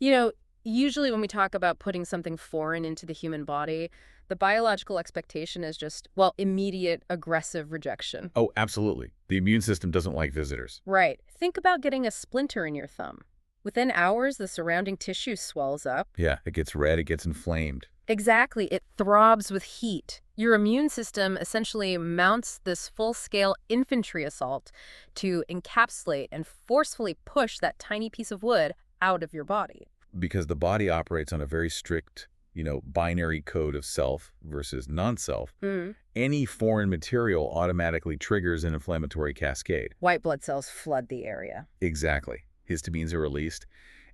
You know, usually when we talk about putting something foreign into the human body, the biological expectation is just, well, immediate aggressive rejection. Oh, absolutely. The immune system doesn't like visitors. Right. Think about getting a splinter in your thumb. Within hours, the surrounding tissue swells up. Yeah, it gets red, it gets inflamed. Exactly. It throbs with heat. Your immune system essentially mounts this full-scale infantry assault to encapsulate and forcefully push that tiny piece of wood out of your body. Because the body operates on a very strict, binary code of self versus non-self. Mm. Any foreign material automatically triggers an inflammatory cascade. White blood cells flood the area. Exactly. Histamines are released,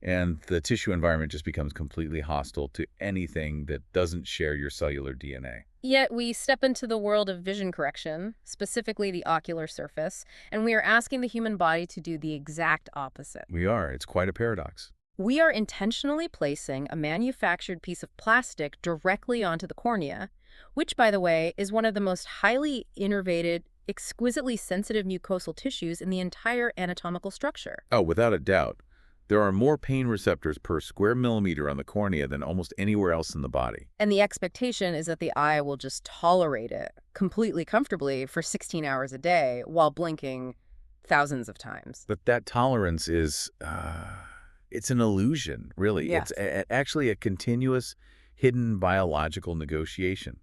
and the tissue environment just becomes completely hostile to anything that doesn't share your cellular DNA. Yet we step into the world of vision correction, specifically the ocular surface, and we are asking the human body to do the exact opposite. We are. It's quite a paradox. We are intentionally placing a manufactured piece of plastic directly onto the cornea, which, by the way, is one of the most highly innervated, exquisitely sensitive mucosal tissues in the entire anatomical structure. Oh, without a doubt. There are more pain receptors per square millimeter on the cornea than almost anywhere else in the body. And the expectation is that the eye will just tolerate it completely comfortably for 16 hours a day while blinking thousands of times. But that tolerance is, it's an illusion, really. Yes. It's actually a continuous, hidden biological negotiation.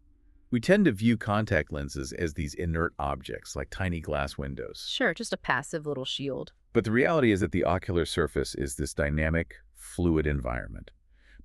We tend to view contact lenses as these inert objects, like tiny glass windows. Sure, just a passive little shield. But the reality is that the ocular surface is this dynamic, fluid environment.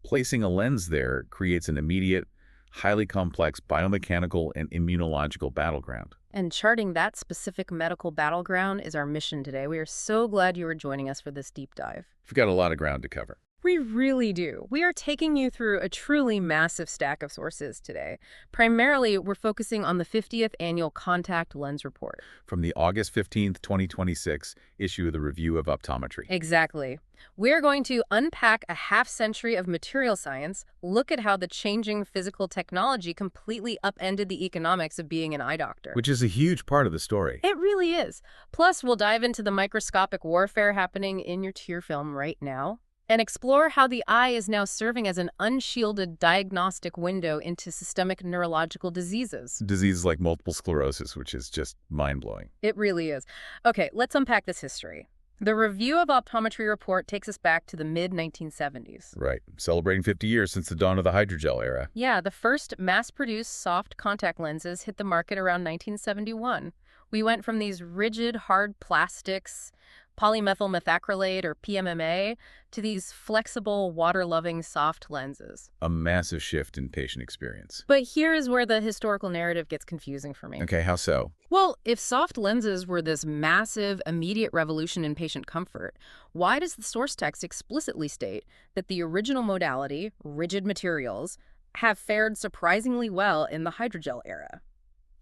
Placing a lens there creates an immediate, highly complex biomechanical and immunological battleground. And charting that specific medical battleground is our mission today. We are so glad you are joining us for this deep dive. We've got a lot of ground to cover. We really do. We are taking you through a truly massive stack of sources today. Primarily, we're focusing on the 50th Annual Contact Lens Report. From the August 15th, 2026 issue of the Review of Optometry. Exactly. We're going to unpack a half-century of material science, look at how the changing physical technology completely upended the economics of being an eye doctor. Which is a huge part of the story. It really is. Plus, we'll dive into the microscopic warfare happening in your tear film right now, and explore how the eye is now serving as an unshielded diagnostic window into systemic neurological diseases. Diseases like multiple sclerosis, which is just mind-blowing. It really is. Okay, let's unpack this history. The Review of Optometry report takes us back to the mid-1970s. Right. Celebrating 50 years since the dawn of the hydrogel era. Yeah, the first mass-produced soft contact lenses hit the market around 1971. We went from these rigid, hard plastics, polymethyl methacrylate, or PMMA, to these flexible, water-loving soft lenses. A massive shift in patient experience. But here is where the historical narrative gets confusing for me. Okay, how so? Well, if soft lenses were this massive, immediate revolution in patient comfort, why does the source text explicitly state that the original modality, rigid materials, have fared surprisingly well in the hydrogel era?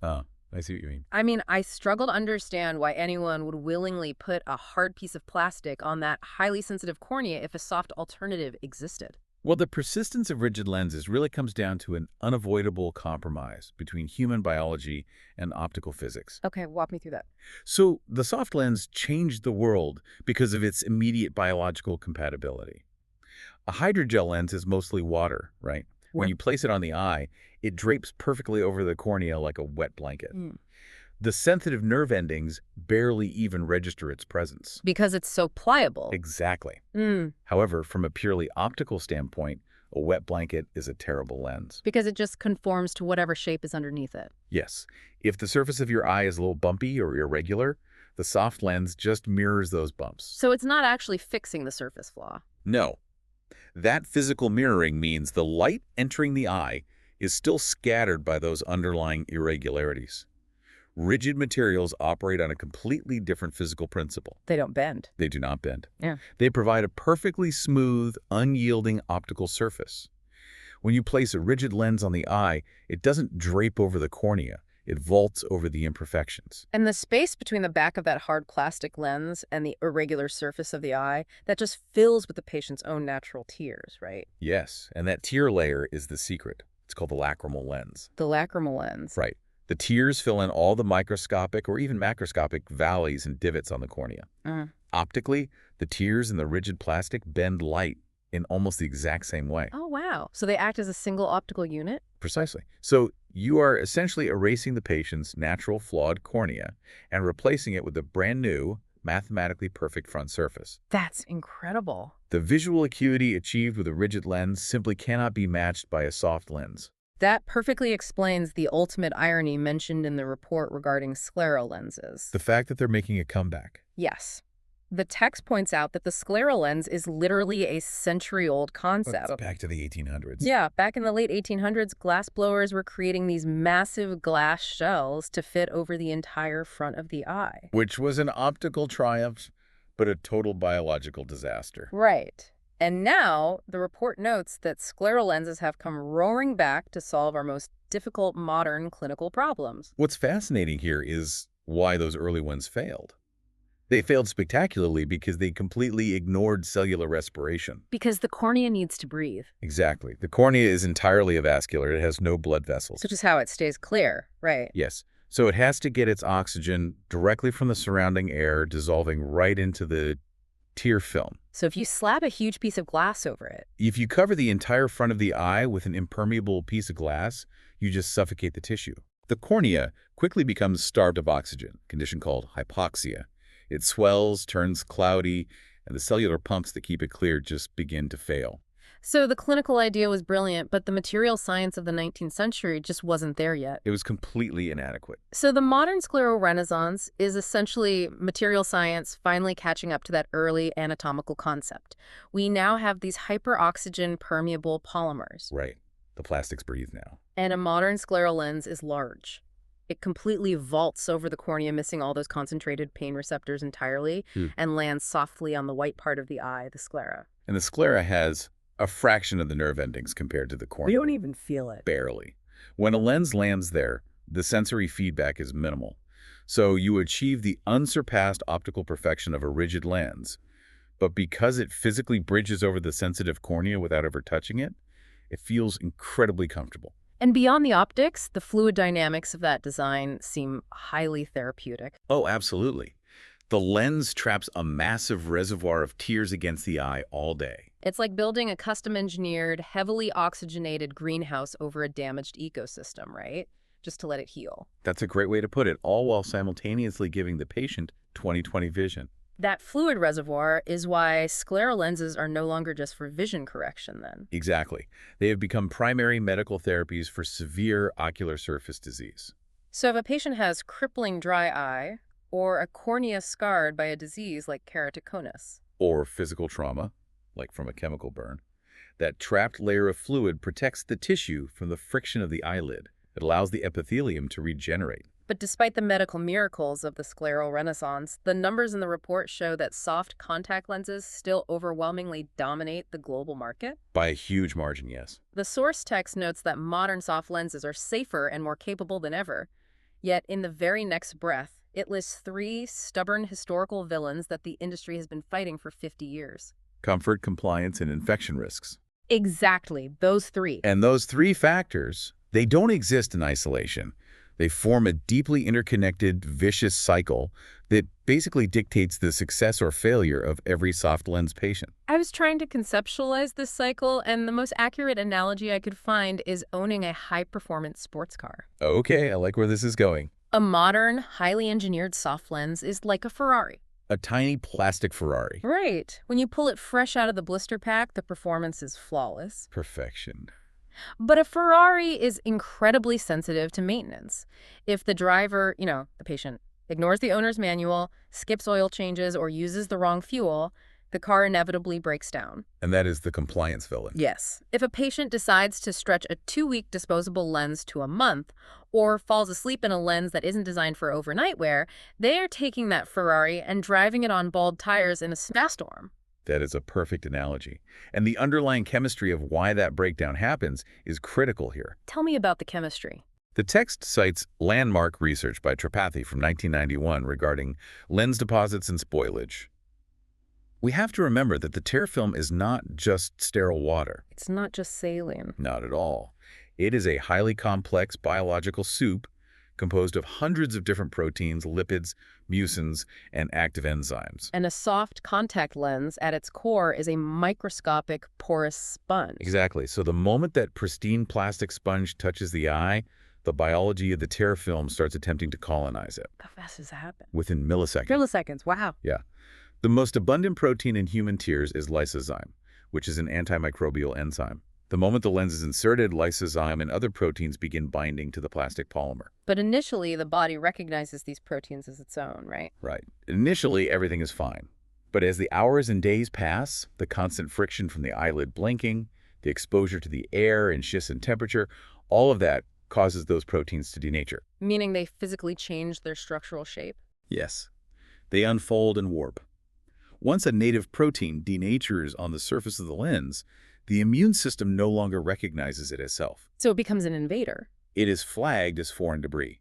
Oh, I see what you mean. I mean, I struggle to understand why anyone would willingly put a hard piece of plastic on that highly sensitive cornea if a soft alternative existed. Well, the persistence of rigid lenses really comes down to an unavoidable compromise between human biology and optical physics. Okay, walk me through that. So the soft lens changed the world because of its immediate biological compatibility. A hydrogel lens is mostly water, right? When Yeah. you place it on the eye, it drapes perfectly over the cornea like a wet blanket. Mm. The sensitive nerve endings barely even register its presence. Because it's so pliable. Exactly. Mm. However, from a purely optical standpoint, a wet blanket is a terrible lens. Because it just conforms to whatever shape is underneath it. Yes, if the surface of your eye is a little bumpy or irregular, the soft lens just mirrors those bumps. So it's not actually fixing the surface flaw. No. That physical mirroring means the light entering the eye is still scattered by those underlying irregularities. Rigid materials operate on a completely different physical principle. They don't bend. They do not bend. Yeah. They provide a perfectly smooth, unyielding optical surface. When you place a rigid lens on the eye, it doesn't drape over the cornea. It vaults over the imperfections. And the space between the back of that hard plastic lens and the irregular surface of the eye, that just fills with the patient's own natural tears, right? Yes, and that tear layer is the secret. It's called the lacrimal lens. The lacrimal lens. Right. The tears fill in all the microscopic or even macroscopic valleys and divots on the cornea. Optically, the tears in the rigid plastic bend light in almost the exact same way. Oh, wow. So they act as a single optical unit? Precisely. So you are essentially erasing the patient's natural flawed cornea and replacing it with a brand new, mathematically perfect front surface. That's incredible. The visual acuity achieved with a rigid lens simply cannot be matched by a soft lens. That perfectly explains the ultimate irony mentioned in the report regarding scleral lenses. The fact that they're making a comeback. Yes. The text points out that the scleral lens is literally a century-old concept. That's back to the 1800s. Yeah, back in the late 1800s, glass blowers were creating these massive glass shells to fit over the entire front of the eye. Which was an optical triumph, but a total biological disaster. Right. And now, the report notes that scleral lenses have come roaring back to solve our most difficult modern clinical problems. What's fascinating here is why those early ones failed. They failed spectacularly because they completely ignored cellular respiration. Because the cornea needs to breathe. Exactly. The cornea is entirely avascular. It has no blood vessels. Which is how it stays clear, right? Yes. So it has to get its oxygen directly from the surrounding air, dissolving right into the tear film. So if you slap a huge piece of glass over it. If you cover the entire front of the eye with an impermeable piece of glass, you just suffocate the tissue. The cornea quickly becomes starved of oxygen, a condition called hypoxia. It swells, turns cloudy, and the cellular pumps that keep it clear just begin to fail. So the clinical idea was brilliant, but the material science of the 19th century just wasn't there yet. It was completely inadequate. So the modern scleral renaissance is essentially material science finally catching up to that early anatomical concept. We now have these hyperoxygen permeable polymers. Right. The plastics breathe now. And a modern scleral lens is large. It completely vaults over the cornea, missing all those concentrated pain receptors entirely, and lands softly on the white part of the eye, the sclera. And the sclera has a fraction of the nerve endings compared to the cornea. We don't even feel it. Barely. When a lens lands there, the sensory feedback is minimal. So you achieve the unsurpassed optical perfection of a rigid lens. But because it physically bridges over the sensitive cornea without ever touching it, it feels incredibly comfortable. And beyond the optics, the fluid dynamics of that design seem highly therapeutic. Oh, absolutely. The lens traps a massive reservoir of tears against the eye all day. It's like building a custom-engineered, heavily oxygenated greenhouse over a damaged ecosystem, right? Just to let it heal. That's a great way to put it, all while simultaneously giving the patient 20/20 vision. That fluid reservoir is why scleral lenses are no longer just for vision correction then. Exactly. They have become primary medical therapies for severe ocular surface disease. So if a patient has crippling dry eye or a cornea scarred by a disease like keratoconus, Or physical trauma, like from a chemical burn, that trapped layer of fluid protects the tissue from the friction of the eyelid. It allows the epithelium to regenerate. but despite the medical miracles of the scleral renaissance, the numbers in the report show that soft contact lenses still overwhelmingly dominate the global market. By a huge margin, yes. The source text notes that modern soft lenses are safer and more capable than ever. Yet in the very next breath, it lists 3 stubborn historical villains that the industry has been fighting for 50 years. Comfort, compliance, and infection risks. Exactly, those 3. And those 3 factors, they don't exist in isolation. They form a deeply interconnected, vicious cycle that basically dictates the success or failure of every soft lens patient. I was trying to conceptualize this cycle, and the most accurate analogy I could find is owning a high-performance sports car. Okay, I like where this is going. A modern, highly engineered soft lens is like a Ferrari. A tiny plastic Ferrari. Right. When you pull it fresh out of the blister pack, the performance is flawless. Perfection. But a Ferrari is incredibly sensitive to maintenance. If the driver, the patient, ignores the owner's manual, skips oil changes, or uses the wrong fuel, the car inevitably breaks down. And that is the compliance villain. Yes. If a patient decides to stretch a 2-week disposable lens to a month, or falls asleep in a lens that isn't designed for overnight wear, they are taking that Ferrari and driving it on bald tires in a snowstorm. That is a perfect analogy. And the underlying chemistry of why that breakdown happens is critical here. Tell me about the chemistry. The text cites landmark research by Tripathi from 1991 regarding lens deposits and spoilage. We have to remember that the tear film is not just sterile water. It's not just saline. Not at all. It is a highly complex biological soup composed of hundreds of different proteins, lipids, mucins, and active enzymes. And a soft contact lens at its core is a microscopic porous sponge. Exactly. So the moment that pristine plastic sponge touches the eye, the biology of the tear film starts attempting to colonize it. How fast does that happen? Within milliseconds. Milliseconds, wow. Yeah. The most abundant protein in human tears is lysozyme, which is an antimicrobial enzyme. The moment the lens is inserted, lysozyme and other proteins begin binding to the plastic polymer. But initially, the body recognizes these proteins as its own, right? Right. Initially, everything is fine. But as the hours and days pass, the constant friction from the eyelid blinking, the exposure to the air and shifts in temperature, all of that causes those proteins to denature. Meaning they physically change their structural shape? Yes. They unfold and warp. Once a native protein denatures on the surface of the lens, the immune system no longer recognizes it as self. So it becomes an invader. It is flagged as foreign debris.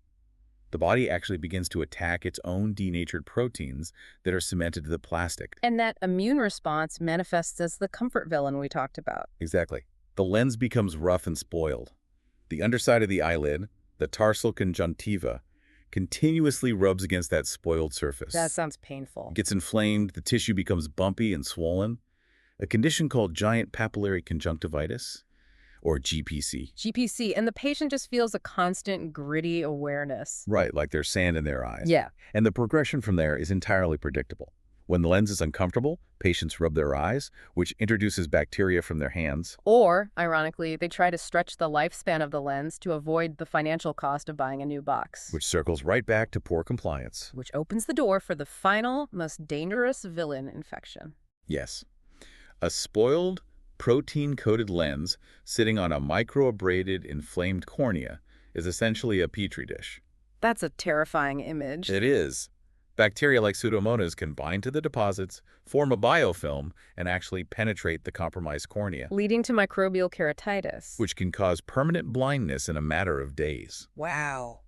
The body actually begins to attack its own denatured proteins that are cemented to the plastic. And that immune response manifests as the comfort villain we talked about. Exactly. The lens becomes rough and spoiled. The underside of the eyelid, the tarsal conjunctiva, continuously rubs against that spoiled surface. That sounds painful. It gets inflamed, the tissue becomes bumpy and swollen, a condition called giant papillary conjunctivitis, or GPC. GPC, and the patient just feels a constant gritty awareness. Right, like there's sand in their eyes. Yeah. And the progression from there is entirely predictable. When the lens is uncomfortable, patients rub their eyes, which introduces bacteria from their hands. Or, ironically, they try to stretch the lifespan of the lens to avoid the financial cost of buying a new box. Which circles right back to poor compliance. Which opens the door for the final, most dangerous villain infection. Yes. A spoiled, protein-coated lens sitting on a microabraded, inflamed cornea is essentially a petri dish. That's a terrifying image. It is. Bacteria like Pseudomonas can bind to the deposits, form a biofilm, and actually penetrate the compromised cornea, leading to microbial keratitis, which can cause permanent blindness in a matter of days. Wow.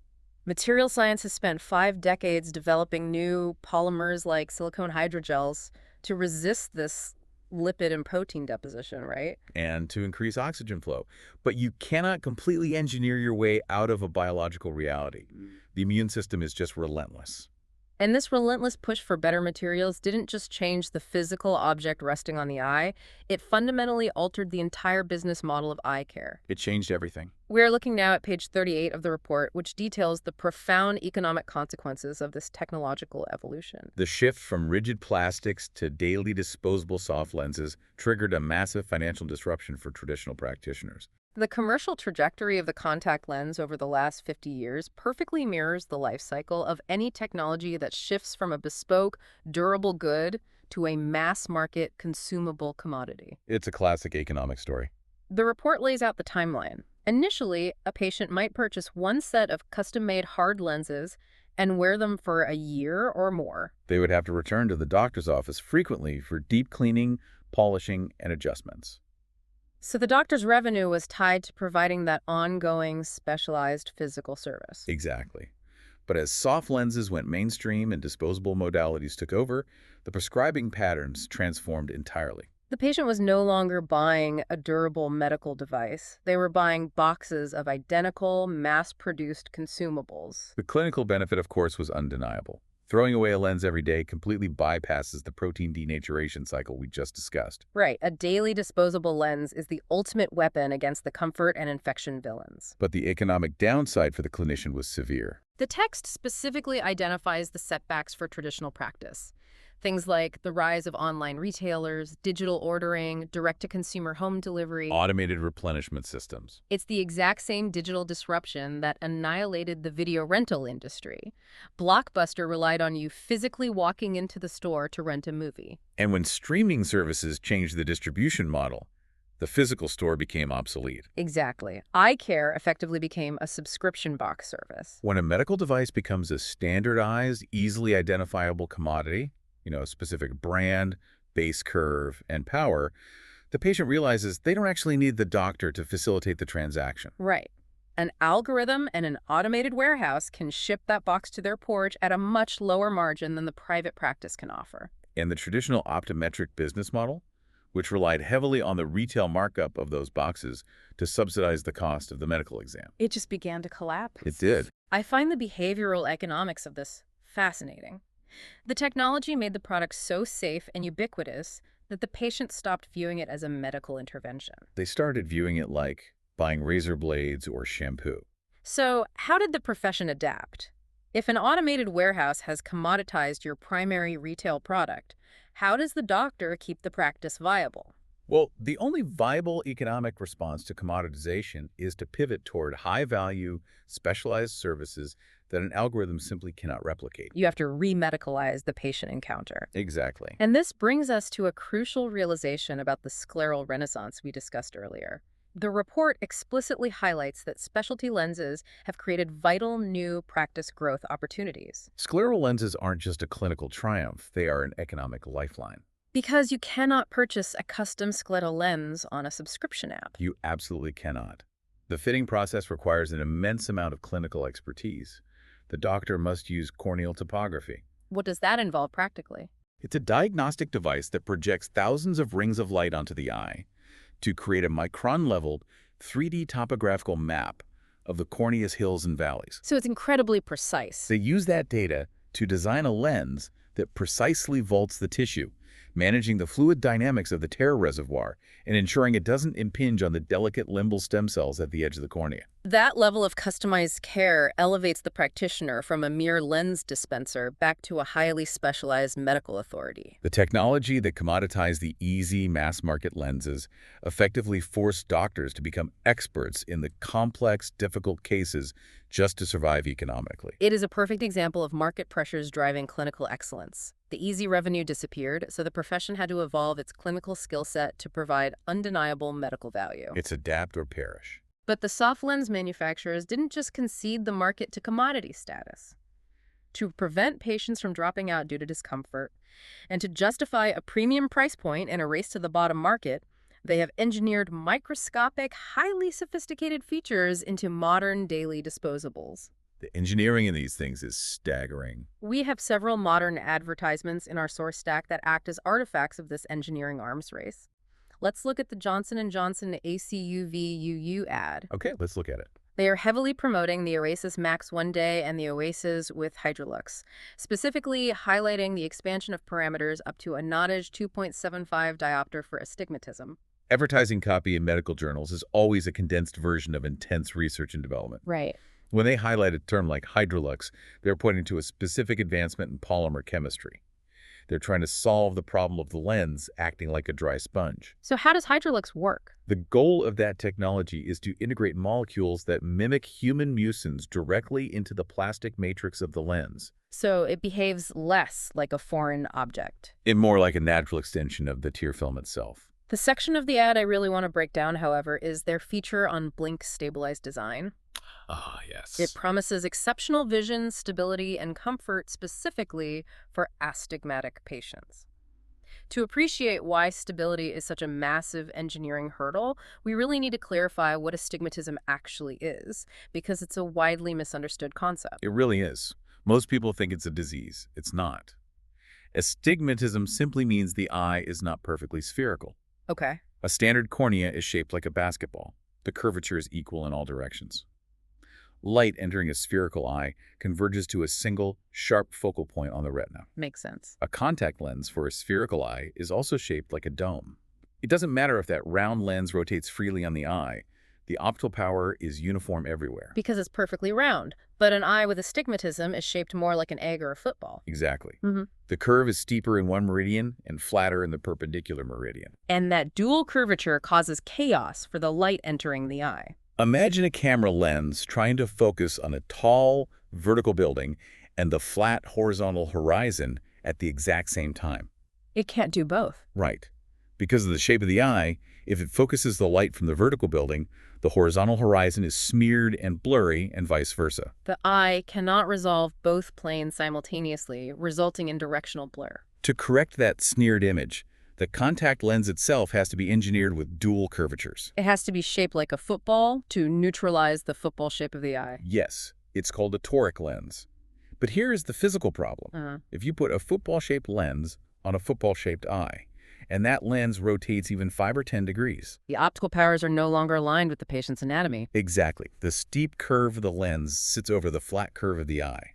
Material science has spent 5 decades developing new polymers like silicone hydrogels to resist this lipid and protein deposition, right? And to increase oxygen flow. But you cannot completely engineer your way out of a biological reality. The immune system is just relentless. And this relentless push for better materials didn't just change the physical object resting on the eye, it fundamentally altered the entire business model of eye care. It changed everything. We're looking now at page 38 of the report, which details the profound economic consequences of this technological evolution. The shift from rigid plastics to daily disposable soft lenses triggered a massive financial disruption for traditional practitioners. The commercial trajectory of the contact lens over the last 50 years perfectly mirrors the life cycle of any technology that shifts from a bespoke, durable good to a mass-market, consumable commodity. It's a classic economic story. The report lays out the timeline. Initially, a patient might purchase one set of custom-made hard lenses and wear them for a year or more. They would have to return to the doctor's office frequently for deep cleaning, polishing, and adjustments. So the doctor's revenue was tied to providing that ongoing, specialized physical service. Exactly. But as soft lenses went mainstream and disposable modalities took over, the prescribing patterns transformed entirely. The patient was no longer buying a durable medical device. They were buying boxes of identical, mass-produced consumables. The clinical benefit, of course, was undeniable. Throwing away a lens every day completely bypasses the protein denaturation cycle we just discussed. Right. A daily disposable lens is the ultimate weapon against the comfort and infection villains. But the economic downside for the clinician was severe. The text specifically identifies the setbacks for traditional practice. Things like the rise of online retailers, digital ordering, direct-to-consumer home delivery. Automated replenishment systems. It's the exact same digital disruption that annihilated the video rental industry. Blockbuster relied on you physically walking into the store to rent a movie. And when streaming services changed the distribution model, the physical store became obsolete. Exactly. Eye care effectively became a subscription box service. When a medical device becomes a standardized, easily identifiable commodity, a specific brand, base curve, and power, the patient realizes they don't actually need the doctor to facilitate the transaction. Right. An algorithm and an automated warehouse can ship that box to their porch at a much lower margin than the private practice can offer. And the traditional optometric business model, which relied heavily on the retail markup of those boxes to subsidize the cost of the medical exam. It just began to collapse. It did. I find the behavioral economics of this fascinating. The technology made the product so safe and ubiquitous that the patient stopped viewing it as a medical intervention. They started viewing it like buying razor blades or shampoo. So, how did the profession adapt? If an automated warehouse has commoditized your primary retail product, how does the doctor keep the practice viable? Well, the only viable economic response to commoditization is to pivot toward high-value, specialized services that an algorithm simply cannot replicate. You have to remedicalize the patient encounter. Exactly. And this brings us to a crucial realization about the scleral renaissance we discussed earlier. The report explicitly highlights that specialty lenses have created vital new practice growth opportunities. Scleral lenses aren't just a clinical triumph, they are an economic lifeline. Because you cannot purchase a custom scleral lens on a subscription app. You absolutely cannot. The fitting process requires an immense amount of clinical expertise. The doctor must use corneal topography. What does that involve practically? It's a diagnostic device that projects thousands of rings of light onto the eye to create a micron-level 3D topographical map of the cornea's hills and valleys. So it's incredibly precise. They use that data to design a lens that precisely vaults the tissue, managing the fluid dynamics of the tear reservoir and ensuring it doesn't impinge on the delicate limbal stem cells at the edge of the cornea. That level of customized care elevates the practitioner from a mere lens dispenser back to a highly specialized medical authority. The technology that commoditized the easy mass-market lenses effectively forced doctors to become experts in the complex, difficult cases just to survive economically. It is a perfect example of market pressures driving clinical excellence. The easy revenue disappeared, so the profession had to evolve its clinical skill set to provide undeniable medical value. It's adapt or perish. But the soft lens manufacturers didn't just concede the market to commodity status. To prevent patients from dropping out due to discomfort, and to justify a premium price point and a race to the bottom market, they have engineered microscopic, highly sophisticated features into modern daily disposables. The engineering in these things is staggering. We have several modern advertisements in our source stack that act as artifacts of this engineering arms race. Let's look at the Johnson & Johnson ACUV-UU ad. Okay, let's look at it. They are heavily promoting the Oasis Max One Day and the Oasis with Hydrolux, specifically highlighting the expansion of parameters up to a nottage 2.75 diopter for astigmatism. Advertising copy in medical journals is always a condensed version of intense research and development. Right. When they highlight a term like Hydrolux, they're pointing to a specific advancement in polymer chemistry. They're trying to solve the problem of the lens acting like a dry sponge. So how does Hydrolux work? The goal of that technology is to integrate molecules that mimic human mucins directly into the plastic matrix of the lens. So it behaves less like a foreign object. And more like a natural extension of the tear film itself. The section of the ad I really want to break down, however, is their feature on blink stabilized design. Ah, yes. It promises exceptional vision, stability, and comfort specifically for astigmatic patients. To appreciate why stability is such a massive engineering hurdle, we really need to clarify what astigmatism actually is, because it's a widely misunderstood concept. It really is. Most people think it's a disease. It's not. Astigmatism simply means the eye is not perfectly spherical. Okay. A standard cornea is shaped like a basketball. The curvature is equal in all directions. Light entering a spherical eye converges to a single, sharp focal point on the retina. Makes sense. A contact lens for a spherical eye is also shaped like a dome. It doesn't matter if that round lens rotates freely on the eye. The optical power is uniform everywhere. Because it's perfectly round. But an eye with astigmatism is shaped more like an egg or a football. Exactly. Mm-hmm. The curve is steeper in one meridian and flatter in the perpendicular meridian. And that dual curvature causes chaos for the light entering the eye. Imagine a camera lens trying to focus on a tall, vertical building and the flat, horizontal horizon at the exact same time. It can't do both. Right. Because of the shape of the eye, if it focuses the light from the vertical building, the horizontal horizon is smeared and blurry, and vice versa. The eye cannot resolve both planes simultaneously, resulting in directional blur. To correct that smeared image, the contact lens itself has to be engineered with dual curvatures. It has to be shaped like a football to neutralize the football shape of the eye. Yes, it's called a toric lens. But here is the physical problem. If you put a football-shaped lens on a football-shaped eye, and that lens rotates even 5 or 10 degrees. The optical powers are no longer aligned with the patient's anatomy. Exactly. The steep curve of the lens sits over the flat curve of the eye.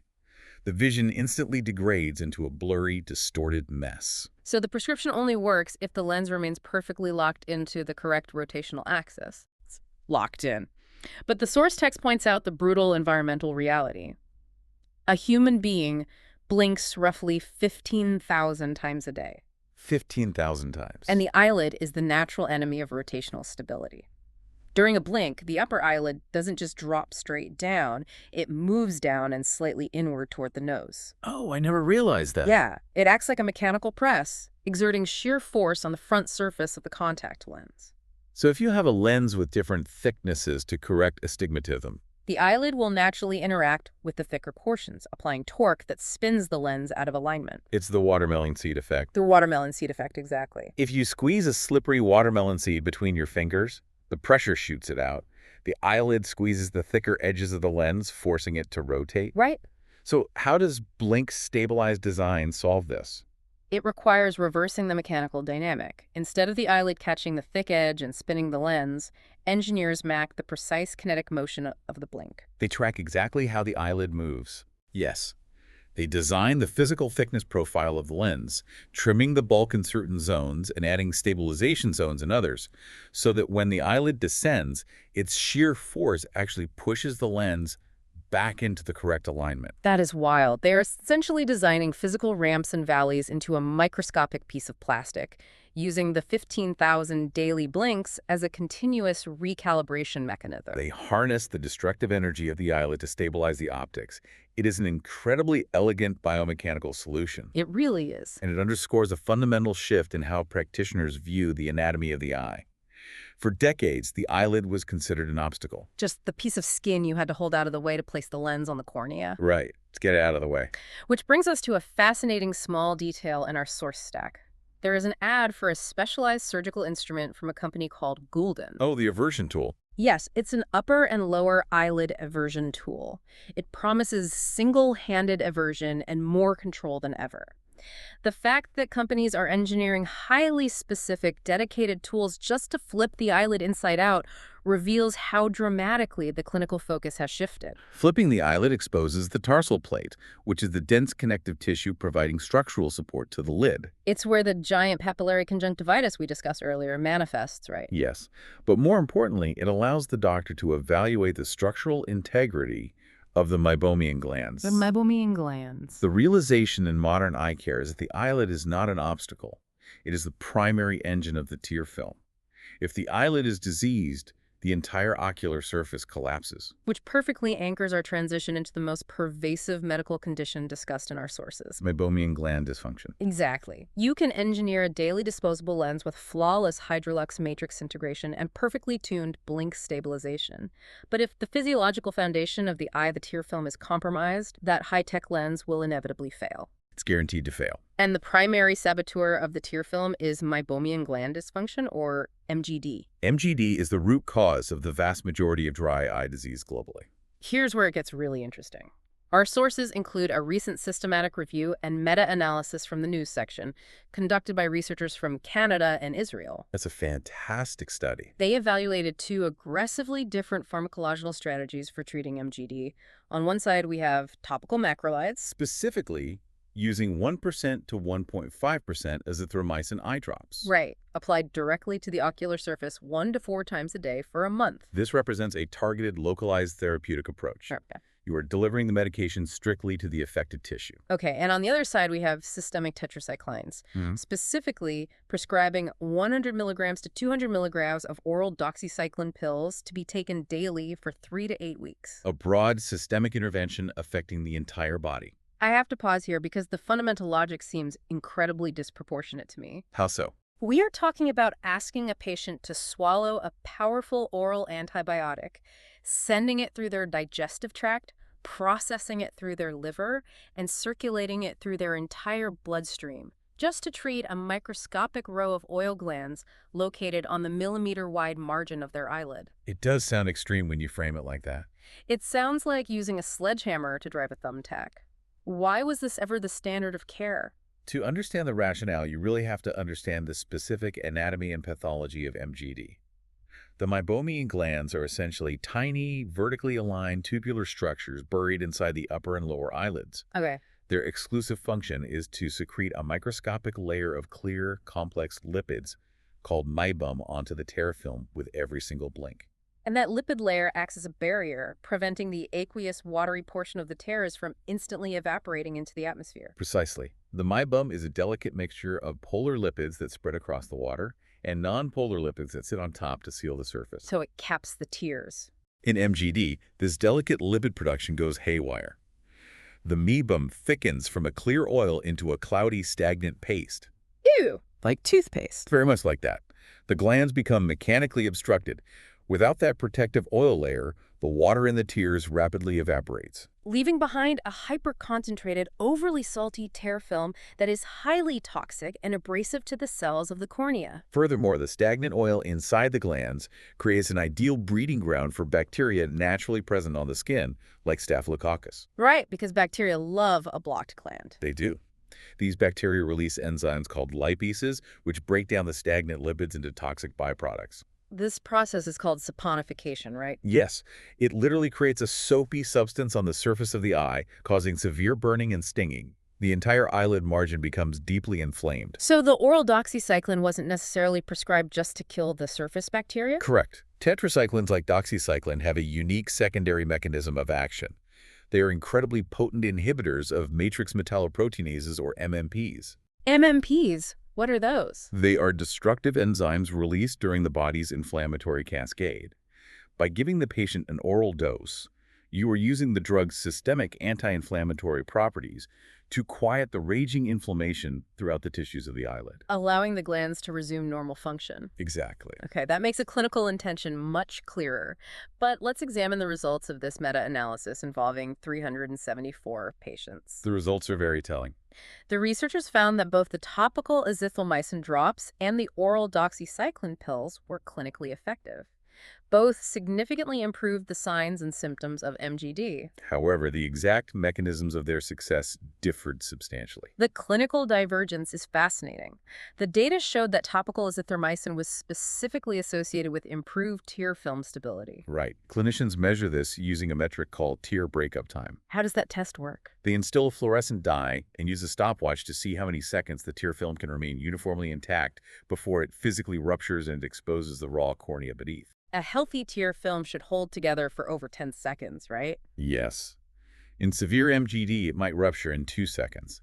The vision instantly degrades into a blurry, distorted mess. So the prescription only works if the lens remains perfectly locked into the correct rotational axis. It's locked in. But the source text points out the brutal environmental reality. A human being blinks roughly 15,000 times a day. 15,000 times. And the eyelid is the natural enemy of rotational stability. During a blink, the upper eyelid doesn't just drop straight down, it moves down and slightly inward toward the nose. Oh, I never realized that. Yeah, it acts like a mechanical press, exerting sheer force on the front surface of the contact lens. So if you have a lens with different thicknesses to correct astigmatism, The eyelid will naturally interact with the thicker portions, applying torque that spins the lens out of alignment. it's the watermelon seed effect. The watermelon seed effect, exactly. If you squeeze a slippery watermelon seed between your fingers, the pressure shoots it out. The eyelid squeezes the thicker edges of the lens, forcing it to rotate. Right? So how does blink-stabilized design solve this? It requires reversing the mechanical dynamic. Instead of the eyelid catching the thick edge and spinning the lens, engineers map the precise kinetic motion of the blink. They track exactly how the eyelid moves. Yes. They design the physical thickness profile of the lens, trimming the bulk in certain zones and adding stabilization zones in others, so that when the eyelid descends, its sheer force actually pushes the lens back into the correct alignment. That is wild. They are essentially designing physical ramps and valleys into a microscopic piece of plastic, using the 15,000 daily blinks as a continuous recalibration mechanism. They harness the destructive energy of the eyelid to stabilize the optics. It is an incredibly elegant biomechanical solution, It really is. and it underscores a fundamental shift in how practitioners view the anatomy of the eye. For decades, the eyelid was considered an obstacle. Just the piece of skin you had to hold out of the way to place the lens on the cornea. Right. Let's get it out of the way. Which brings us to a fascinating small detail in our source stack. There is an ad for a specialized surgical instrument from a company called Goulden. Oh, the aversion tool. Yes, it's an upper and lower eyelid aversion tool. It promises single-handed aversion and more control than ever. The fact that companies are engineering highly specific, dedicated tools just to flip the eyelid inside out reveals how dramatically the clinical focus has shifted. Flipping the eyelid exposes the tarsal plate, which is the dense connective tissue providing structural support to the lid. It's where the giant papillary conjunctivitis we discussed earlier manifests, right? Yes, but more importantly, it allows the doctor to evaluate the structural integrity of the meibomian glands. The meibomian glands. The realization in modern eye care is that the eyelid is not an obstacle. It is the primary engine of the tear film. If the eyelid is diseased, the entire ocular surface collapses. Which perfectly anchors our transition into the most pervasive medical condition discussed in our sources. Meibomian gland dysfunction. Exactly. You can engineer a daily disposable lens with flawless Hydrolux matrix integration and perfectly tuned blink stabilization. But if the physiological foundation of the eye, the tear film, is compromised, that high-tech lens will inevitably fail. It's guaranteed to fail. And the primary saboteur of the tear film is meibomian gland dysfunction, or MGD. MGD is the root cause of the vast majority of dry eye disease globally. Here's where it gets really interesting. Our sources include a recent systematic review and meta-analysis from the news section, conducted by researchers from Canada and Israel. That's a fantastic study. They evaluated two aggressively different pharmacological strategies for treating MGD. On one side, we have topical macrolides. Specifically, using 1% to 1.5% azithromycin eye drops. Right, applied directly to the ocular surface 1 to 4 times a day for a month. This represents a targeted, localized therapeutic approach. Okay. You are delivering the medication strictly to the affected tissue. Okay, and on the other side, we have systemic tetracyclines, specifically prescribing 100 milligrams to 200 milligrams of oral doxycycline pills to be taken daily for 3 to 8 weeks. A broad systemic intervention affecting the entire body. I have to pause here because the fundamental logic seems incredibly disproportionate to me. How so? We are talking about asking a patient to swallow a powerful oral antibiotic, sending it through their digestive tract, processing it through their liver, and circulating it through their entire bloodstream, just to treat a microscopic row of oil glands located on the millimeter-wide margin of their eyelid. It does sound extreme when you frame it like that. It sounds like using a sledgehammer to drive a thumbtack. Why was this ever the standard of care? To understand the rationale, you really have to understand the specific anatomy and pathology of MGD. The meibomian glands are essentially tiny, vertically aligned tubular structures buried inside the upper and lower eyelids. Okay. Their exclusive function is to secrete a microscopic layer of clear, complex lipids called meibum onto the tear film with every single blink. And that lipid layer acts as a barrier, preventing the aqueous, watery portion of the tears from instantly evaporating into the atmosphere. Precisely. The meibum is a delicate mixture of polar lipids that spread across the water and non-polar lipids that sit on top to seal the surface. So it caps the tears. In MGD, this delicate lipid production goes haywire. The meibum thickens from a clear oil into a cloudy, stagnant paste. Ew! Like toothpaste. Very much like that. The glands become mechanically obstructed. Without that protective oil layer, the water in the tears rapidly evaporates. Leaving behind a hyper-concentrated, overly salty tear film that is highly toxic and abrasive to the cells of the cornea. Furthermore, the stagnant oil inside the glands creates an ideal breeding ground for bacteria naturally present on the skin, like Staphylococcus. Right, because bacteria love a blocked gland. They do. These bacteria release enzymes called lipases, which break down the stagnant lipids into toxic byproducts. This process is called saponification, right? Yes, it literally creates a soapy substance on the surface of the eye, causing severe burning and stinging. The entire eyelid margin becomes deeply inflamed. So the oral doxycycline wasn't necessarily prescribed just to kill the surface bacteria? Correct. Tetracyclines like doxycycline have a unique secondary mechanism of action. They are incredibly potent inhibitors of matrix metalloproteinases, or MMPs. MMPs? What are those? They are destructive enzymes released during the body's inflammatory cascade. By giving the patient an oral dose, you are using the drug's systemic anti-inflammatory properties to quiet the raging inflammation throughout the tissues of the eyelid. Allowing the glands to resume normal function. Exactly. Okay, that makes a clinical intention much clearer. But let's examine the results of this meta-analysis involving 374 patients. The results are very telling. The researchers found that both the topical azithromycin drops and the oral doxycycline pills were clinically effective. Both significantly improved the signs and symptoms of MGD. However, the exact mechanisms of their success differed substantially. The clinical divergence is fascinating. The data showed that topical azithromycin was specifically associated with improved tear film stability. Right. Clinicians measure this using a metric called tear breakup time. How does that test work? They instill a fluorescent dye and use a stopwatch to see how many seconds the tear film can remain uniformly intact before it physically ruptures and exposes the raw cornea beneath. A healthy tear film should hold together for over 10 seconds, right? Yes. In severe MGD, it might rupture in 2 seconds.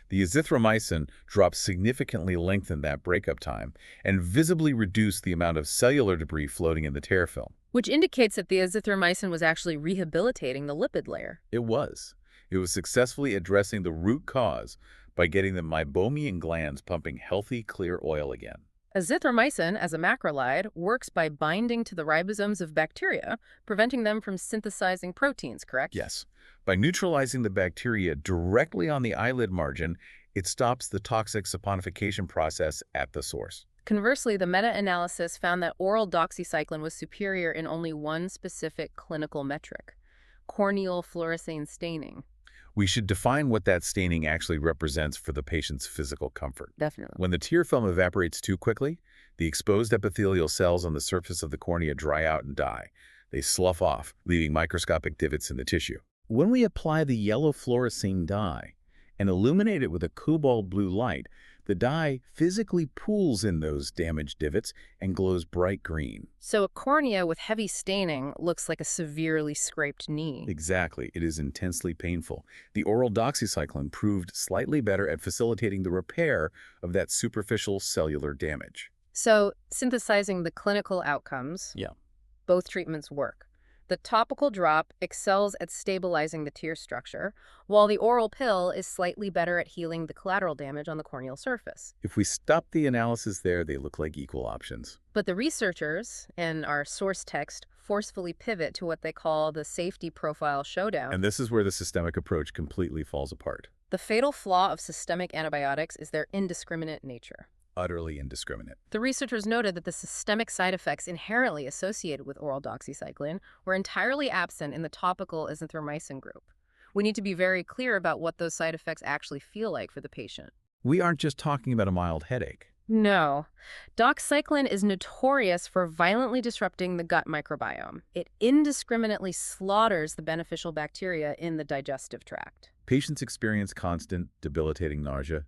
The azithromycin drops significantly lengthen that breakup time and visibly reduce the amount of cellular debris floating in the tear film. Which indicates that the azithromycin was actually rehabilitating the lipid layer. It was. It was successfully addressing the root cause by getting the meibomian glands pumping healthy, clear oil again. Azithromycin, as a macrolide, works by binding to the ribosomes of bacteria, preventing them from synthesizing proteins, correct? Yes. By neutralizing the bacteria directly on the eyelid margin, it stops the toxic saponification process at the source. Conversely, the meta-analysis found that oral doxycycline was superior in only one specific clinical metric: corneal fluorescein staining. We should define what that staining actually represents for the patient's physical comfort. Definitely. When the tear film evaporates too quickly, the exposed epithelial cells on the surface of the cornea dry out and die. They slough off, leaving microscopic divots in the tissue. When we apply the yellow fluorescein dye and illuminate it with a cobalt blue light, the dye physically pools in those damaged divots and glows bright green. So a cornea with heavy staining looks like a severely scraped knee. Exactly. It is intensely painful. The oral doxycycline proved slightly better at facilitating the repair of that superficial cellular damage. So, synthesizing the clinical outcomes, Yeah. both treatments work. The topical drop excels at stabilizing the tear structure, while the oral pill is slightly better at healing the collateral damage on the corneal surface. If we stop the analysis there, they look like equal options. But the researchers, in our source text, forcefully pivot to what they call the safety profile showdown. And this is where the systemic approach completely falls apart. The fatal flaw of systemic antibiotics is their indiscriminate nature. Utterly indiscriminate. The researchers noted that the systemic side effects inherently associated with oral doxycycline were entirely absent in the topical azithromycin group. We need to be very clear about what those side effects actually feel like for the patient. We aren't just talking about a mild headache. No. Doxycycline is notorious for violently disrupting the gut microbiome. It indiscriminately slaughters the beneficial bacteria in the digestive tract. Patients experience constant, debilitating nausea,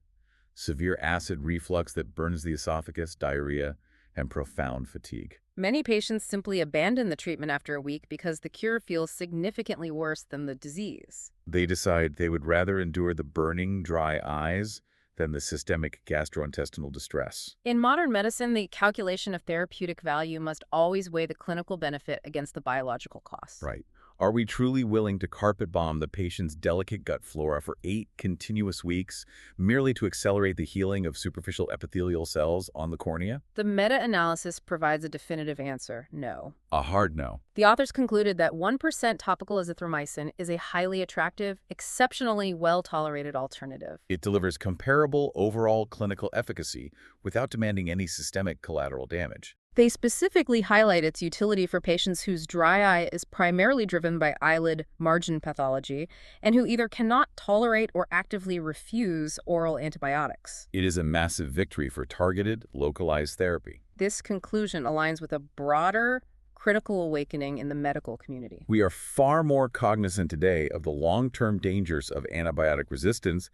severe acid reflux that burns the esophagus, diarrhea, and profound fatigue. Many patients simply abandon the treatment after a week because the cure feels significantly worse than the disease. They decide they would rather endure the burning, dry eyes than the systemic gastrointestinal distress. In modern medicine, the calculation of therapeutic value must always weigh the clinical benefit against the biological costs. Right. Are we truly willing to carpet bomb the patient's delicate gut flora for 8 continuous weeks merely to accelerate the healing of superficial epithelial cells on the cornea? The meta-analysis provides a definitive answer: no. A hard no. The authors concluded that 1% topical azithromycin is a highly attractive, exceptionally well-tolerated alternative. It delivers comparable overall clinical efficacy without demanding any systemic collateral damage. They specifically highlight its utility for patients whose dry eye is primarily driven by eyelid margin pathology and who either cannot tolerate or actively refuse oral antibiotics. It is a massive victory for targeted, localized therapy. This conclusion aligns with a broader, critical awakening in the medical community. We are far more cognizant today of the long-term dangers of antibiotic resistance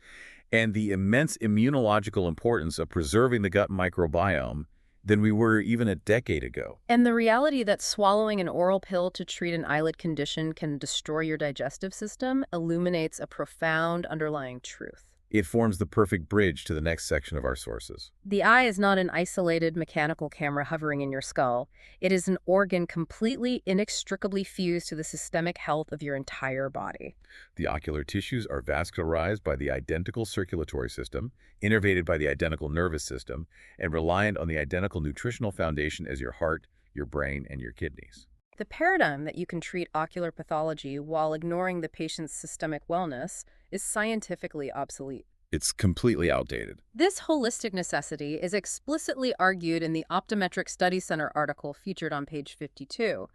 and the immense immunological importance of preserving the gut microbiome than we were even a decade ago. And the reality that swallowing an oral pill to treat an eyelid condition can destroy your digestive system illuminates a profound underlying truth. It forms the perfect bridge to the next section of our sources. The eye is not an isolated mechanical camera hovering in your skull. It is an organ completely, inextricably fused to the systemic health of your entire body. The ocular tissues are vascularized by the identical circulatory system, innervated by the identical nervous system, and reliant on the identical nutritional foundation as your heart, your brain, and your kidneys. The paradigm that you can treat ocular pathology while ignoring the patient's systemic wellness is scientifically obsolete. It's completely outdated. This holistic necessity is explicitly argued in the Optometric Study Center article featured on page 52.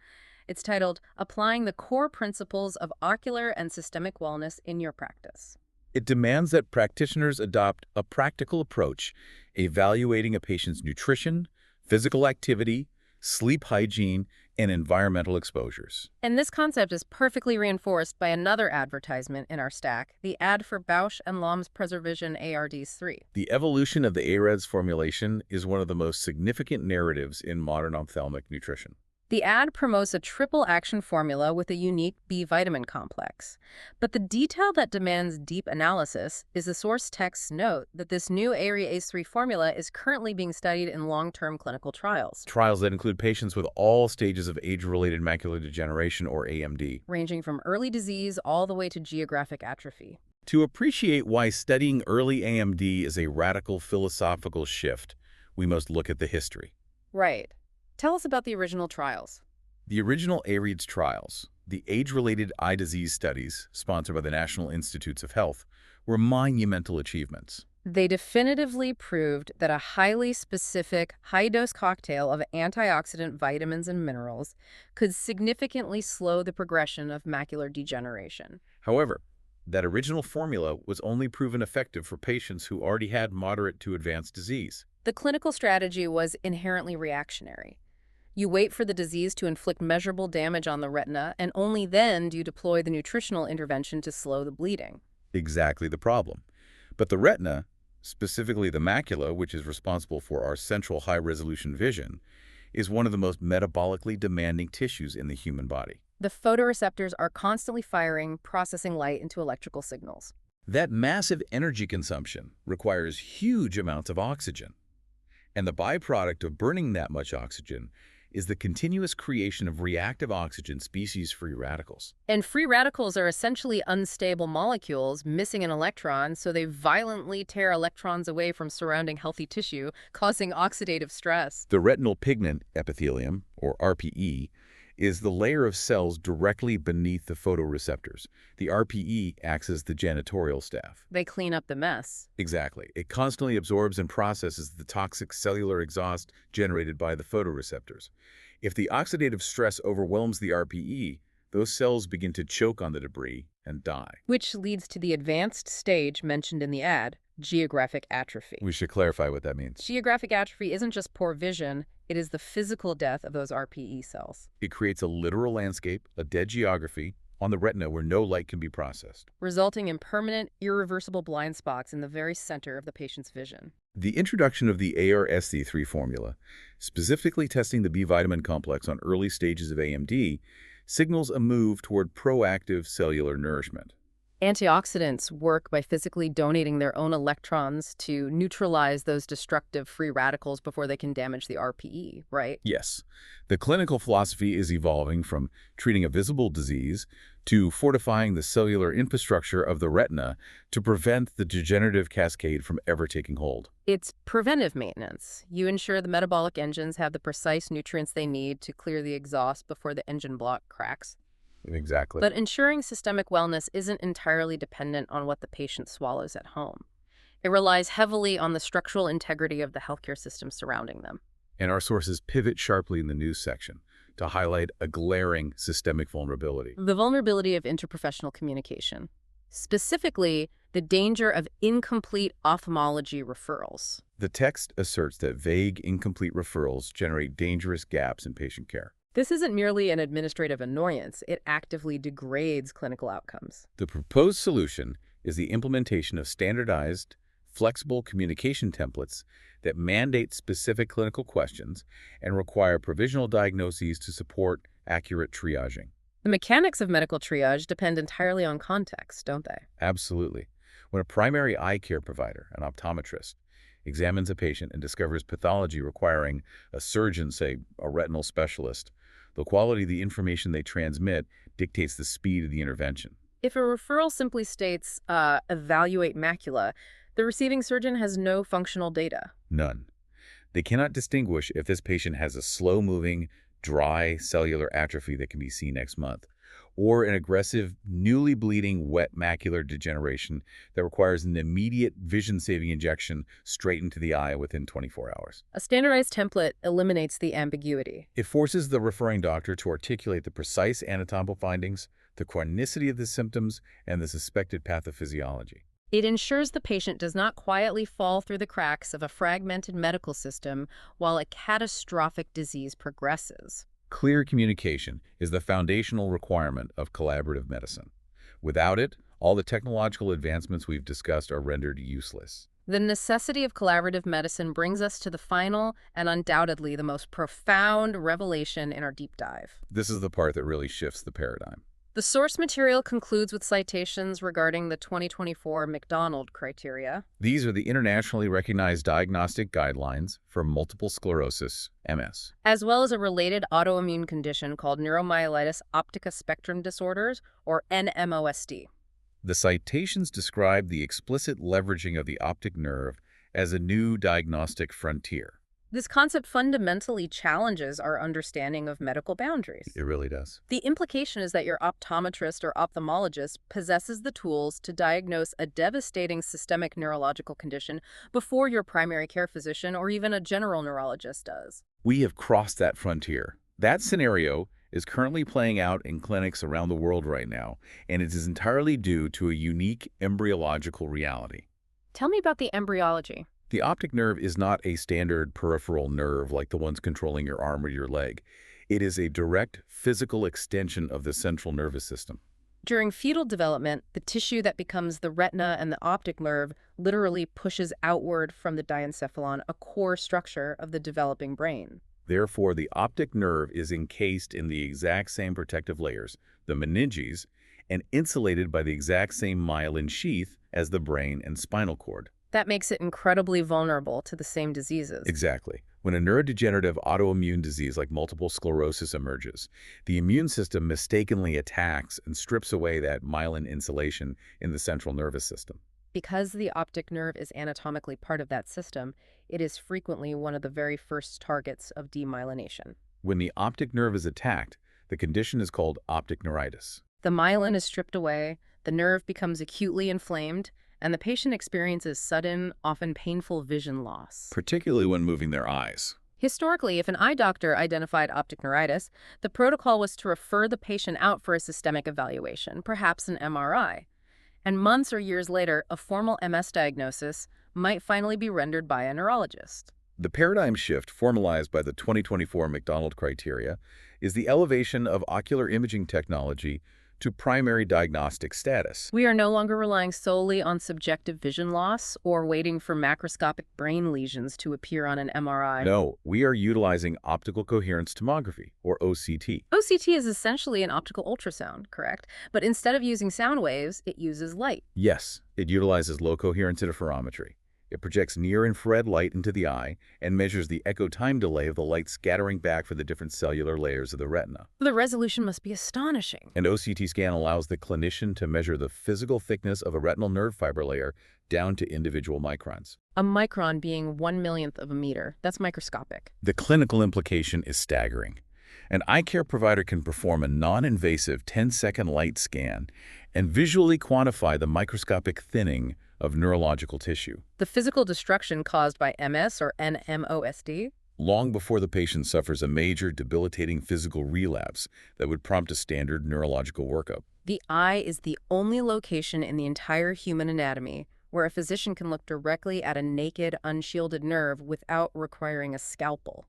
It's titled, "Applying the Core Principles of Ocular and Systemic Wellness in Your Practice." It demands that practitioners adopt a practical approach, evaluating a patient's nutrition, physical activity, sleep hygiene, and environmental exposures. And this concept is perfectly reinforced by another advertisement in our stack, the ad for Bausch & Lomb's Preservision ARDs 3. The evolution of the AREDS formulation is one of the most significant narratives in modern ophthalmic nutrition. The ad promotes a triple-action formula with a unique B vitamin complex. But the detail that demands deep analysis is the source text's note that this new ARES 3 formula is currently being studied in long-term clinical trials. Trials that include patients with all stages of age-related macular degeneration, or AMD. Ranging from early disease all the way to geographic atrophy. To appreciate why studying early AMD is a radical philosophical shift, we must look at the history. Right. Tell us about the original trials. The original AREDS trials, the age-related eye disease studies sponsored by the National Institutes of Health, were monumental achievements. They definitively proved that a highly specific, high-dose cocktail of antioxidant vitamins and minerals could significantly slow the progression of macular degeneration. However, that original formula was only proven effective for patients who already had moderate to advanced disease. The clinical strategy was inherently reactionary. You wait for the disease to inflict measurable damage on the retina, and only then do you deploy the nutritional intervention to slow the bleeding. Exactly the problem. But the retina, specifically the macula, which is responsible for our central high-resolution vision, is one of the most metabolically demanding tissues in the human body. The photoreceptors are constantly firing, processing light into electrical signals. That massive energy consumption requires huge amounts of oxygen. And the byproduct of burning that much oxygen is the continuous creation of reactive oxygen species-free radicals. And free radicals are essentially unstable molecules missing an electron, so they violently tear electrons away from surrounding healthy tissue, causing oxidative stress. The retinal pigment epithelium, or RPE, is the layer of cells directly beneath the photoreceptors. The RPE acts as the janitorial staff. They clean up the mess. Exactly. It constantly absorbs and processes the toxic cellular exhaust generated by the photoreceptors. If the oxidative stress overwhelms the RPE, those cells begin to choke on the debris and die. Which leads to the advanced stage mentioned in the ad, geographic atrophy. We should clarify what that means. Geographic atrophy isn't just poor vision, it is the physical death of those RPE cells, It creates a literal landscape, a dead geography, on the retina where no light can be processed. resulting in permanent, irreversible blind spots in the very center of the patient's vision. The introduction of the ARSC3 formula, specifically testing the B vitamin complex on early stages of AMD, signals a move toward proactive cellular nourishment. Antioxidants work by physically donating their own electrons to neutralize those destructive free radicals before they can damage the RPE, right? Yes, the clinical philosophy is evolving from treating a visible disease to fortifying the cellular infrastructure of the retina to prevent the degenerative cascade from ever taking hold. It's preventive maintenance. You ensure the metabolic engines have the precise nutrients they need to clear the exhaust before the engine block cracks. Exactly. But ensuring systemic wellness isn't entirely dependent on what the patient swallows at home. It relies heavily on the structural integrity of the healthcare system surrounding them. And our sources pivot sharply in the news section to highlight a glaring systemic vulnerability. The vulnerability of interprofessional communication. Specifically, the danger of incomplete ophthalmology referrals. The text asserts that vague, incomplete referrals generate dangerous gaps in patient care. This isn't merely an administrative annoyance, it actively degrades clinical outcomes. The proposed solution is the implementation of standardized, flexible communication templates that mandate specific clinical questions and require provisional diagnoses to support accurate triaging. The mechanics of medical triage depend entirely on context, don't they? Absolutely. When a primary eye care provider, an optometrist, examines a patient and discovers pathology requiring a surgeon, say a retinal specialist, the quality of the information they transmit dictates the speed of the intervention. If a referral simply states, evaluate macula, the receiving surgeon has no functional data. None. They cannot distinguish if this patient has a slow-moving, dry cellular atrophy that can be seen next month, or an aggressive, newly bleeding wet macular degeneration that requires an immediate vision-saving injection straight into the eye within 24 hours. A standardized template eliminates the ambiguity. It forces the referring doctor to articulate the precise anatomical findings, the chronicity of the symptoms, and the suspected pathophysiology. It ensures the patient does not quietly fall through the cracks of a fragmented medical system while a catastrophic disease progresses. Clear communication is the foundational requirement of collaborative medicine. Without it, all the technological advancements we've discussed are rendered useless. The necessity of collaborative medicine brings us to the final and undoubtedly the most profound revelation in our deep dive. This is the part that really shifts the paradigm. The source material concludes with citations regarding the 2024 McDonald criteria. These are the internationally recognized diagnostic guidelines for multiple sclerosis, MS. As well as a related autoimmune condition called neuromyelitis optica spectrum disorders, or NMOSD. The citations describe the explicit leveraging of the optic nerve as a new diagnostic frontier. This concept fundamentally challenges our understanding of medical boundaries. It really does. The implication is that your optometrist or ophthalmologist possesses the tools to diagnose a devastating systemic neurological condition before your primary care physician or even a general neurologist does. We have crossed that frontier. That scenario is currently playing out in clinics around the world right now, and it is entirely due to a unique embryological reality. Tell me about the embryology. The optic nerve is not a standard peripheral nerve like the ones controlling your arm or your leg. It is a direct physical extension of the central nervous system. During fetal development, the tissue that becomes the retina and the optic nerve literally pushes outward from the diencephalon, a core structure of the developing brain. Therefore, the optic nerve is encased in the exact same protective layers, the meninges, and insulated by the exact same myelin sheath as the brain and spinal cord. That makes it incredibly vulnerable to the same diseases. Exactly. When a neurodegenerative autoimmune disease like multiple sclerosis emerges, the immune system mistakenly attacks and strips away that myelin insulation in the central nervous system. Because the optic nerve is anatomically part of that system, it is frequently one of the very first targets of demyelination. When the optic nerve is attacked, the condition is called optic neuritis. The myelin is stripped away, the nerve becomes acutely inflamed, and the patient experiences sudden, often painful vision loss. Particularly when moving their eyes. Historically, if an eye doctor identified optic neuritis, the protocol was to refer the patient out for a systemic evaluation, perhaps an MRI. And months or years later, a formal MS diagnosis might finally be rendered by a neurologist. The paradigm shift formalized by the 2024 McDonald criteria is the elevation of ocular imaging technology to primary diagnostic status. We are no longer relying solely on subjective vision loss or waiting for macroscopic brain lesions to appear on an MRI. No, we are utilizing optical coherence tomography, or OCT. OCT is essentially an optical ultrasound, correct? But instead of using sound waves, it uses light. Yes, it utilizes low coherence interferometry. It projects near-infrared light into the eye and measures the echo time delay of the light scattering back for the different cellular layers of the retina. The resolution must be astonishing. An OCT scan allows the clinician to measure the physical thickness of a retinal nerve fiber layer down to individual microns. A micron being 1/1,000,000th of a meter. That's microscopic. The clinical implication is staggering. An eye care provider can perform a non-invasive 10-second light scan and visually quantify the microscopic thinning of neurological tissue, The physical destruction caused by MS or NMOSD? long before the patient suffers a major debilitating physical relapse that would prompt a standard neurological workup. The eye is the only location in the entire human anatomy where a physician can look directly at a naked, unshielded nerve without requiring a scalpel.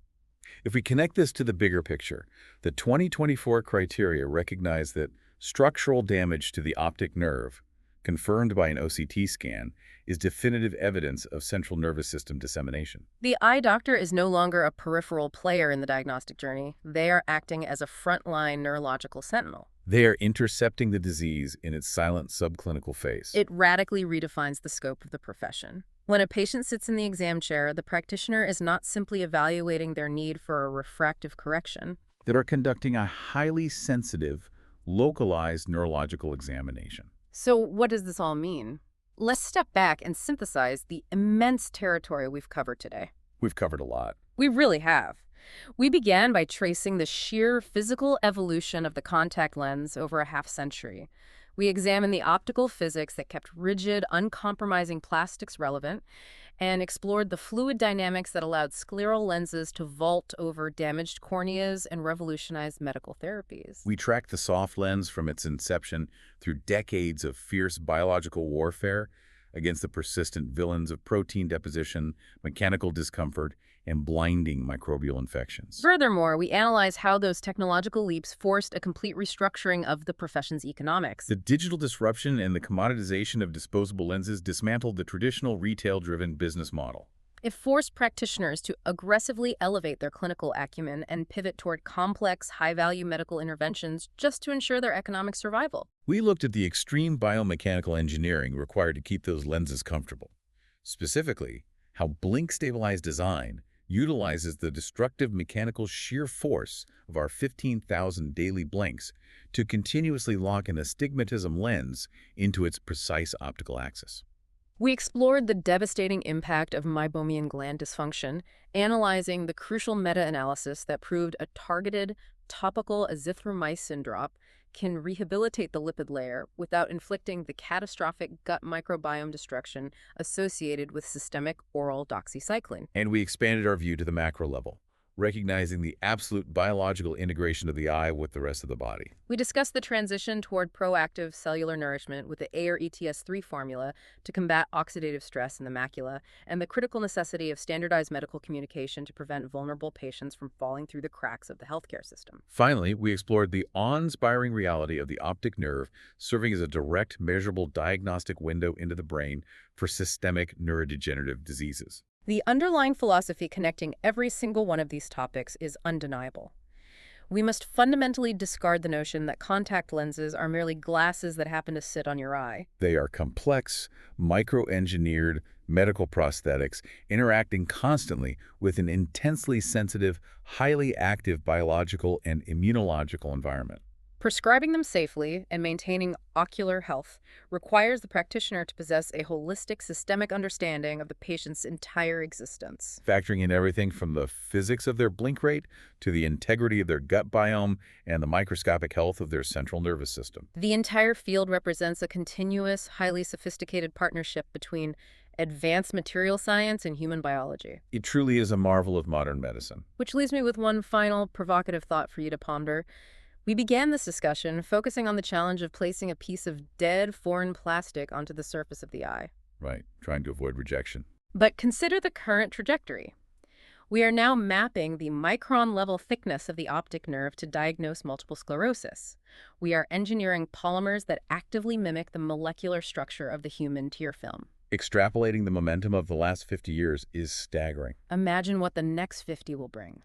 If we connect this to the bigger picture, the 2024 criteria recognize that structural damage to the optic nerve, confirmed by an OCT scan, is definitive evidence of central nervous system dissemination. The eye doctor is no longer a peripheral player in the diagnostic journey. They are acting as a frontline neurological sentinel. They are intercepting the disease in its silent subclinical phase. It radically redefines the scope of the profession. When a patient sits in the exam chair, the practitioner is not simply evaluating their need for a refractive correction. That are conducting a highly sensitive, localized neurological examination. So what does this all mean? Let's step back and synthesize the immense territory we've covered today. We've covered a lot. We really have. We began by tracing the sheer physical evolution of the contact lens over a half-century. We examined the optical physics that kept rigid, uncompromising plastics relevant, and explored the fluid dynamics that allowed scleral lenses to vault over damaged corneas and revolutionize medical therapies. We tracked the soft lens from its inception through decades of fierce biological warfare against the persistent villains of protein deposition, mechanical discomfort, and blinding microbial infections. Furthermore, we analyze how those technological leaps forced a complete restructuring of the profession's economics. The digital disruption and the commoditization of disposable lenses dismantled the traditional retail-driven business model. It forced practitioners to aggressively elevate their clinical acumen and pivot toward complex, high-value medical interventions just to ensure their economic survival. We looked at the extreme biomechanical engineering required to keep those lenses comfortable. Specifically, how blink-stabilized design utilizes the destructive mechanical shear force of our 15,000 daily blinks to continuously lock an astigmatism lens into its precise optical axis. We explored the devastating impact of meibomian gland dysfunction, analyzing the crucial meta-analysis that proved a targeted topical azithromycin drop can rehabilitate the lipid layer without inflicting the catastrophic gut microbiome destruction associated with systemic oral doxycycline. And we expanded our view to the macro level, recognizing the absolute biological integration of the eye with the rest of the body. We discussed the transition toward proactive cellular nourishment with the Ayer ETS3 formula to combat oxidative stress in the macula, and the critical necessity of standardized medical communication to prevent vulnerable patients from falling through the cracks of the healthcare system. Finally, we explored the awe-inspiring reality of the optic nerve serving as a direct, measurable diagnostic window into the brain for systemic neurodegenerative diseases. The underlying philosophy connecting every single one of these topics is undeniable. We must fundamentally discard the notion that contact lenses are merely glasses that happen to sit on your eye. They are complex, micro-engineered medical prosthetics interacting constantly with an intensely sensitive, highly active biological and immunological environment. Prescribing them safely and maintaining ocular health requires the practitioner to possess a holistic systemic understanding of the patient's entire existence. Factoring in everything from the physics of their blink rate to the integrity of their gut biome and the microscopic health of their central nervous system. The entire field represents a continuous, highly sophisticated partnership between advanced material science and human biology. It truly is a marvel of modern medicine. Which leaves me with one final provocative thought for you to ponder. We began this discussion focusing on the challenge of placing a piece of dead foreign plastic onto the surface of the eye. Right, trying to avoid rejection. But consider the current trajectory. We are now mapping the micron-level thickness of the optic nerve to diagnose multiple sclerosis. We are engineering polymers that actively mimic the molecular structure of the human tear film. Extrapolating the momentum of the last 50 years is staggering. Imagine what the next 50 will bring,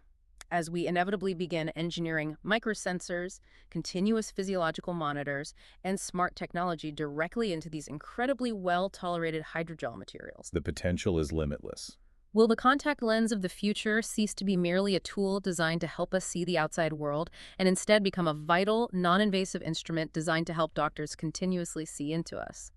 as we inevitably begin engineering microsensors, continuous physiological monitors, and smart technology directly into these incredibly well-tolerated hydrogel materials. The potential is limitless. Will the contact lens of the future cease to be merely a tool designed to help us see the outside world and instead become a vital, non-invasive instrument designed to help doctors continuously see into us?